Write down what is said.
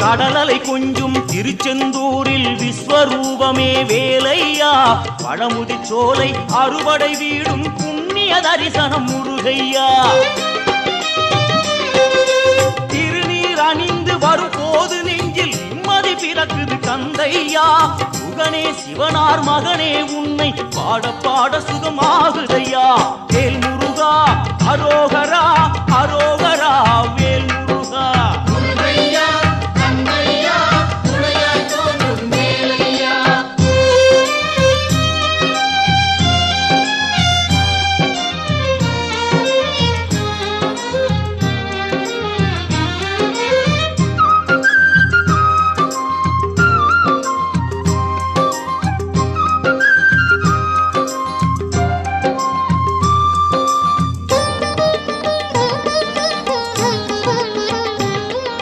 கடலலை கொஞ்சும் திருச்செந்தூரில் விஸ்வரூபமே வேலையா பழமுதி சோலை அறுவடை வீடும் புண்ணிய தரிசனம் முருகையா திருநீர் அணிந்து வரும் போது நெஞ்சில் நிம்மதி பிறக்குது கந்தையா முகனே சிவனார் மகனே உன்னை பாட பாட சுகமாகுதையா வேல் முருகா அரோகரா அரோகரா வேல் முருகா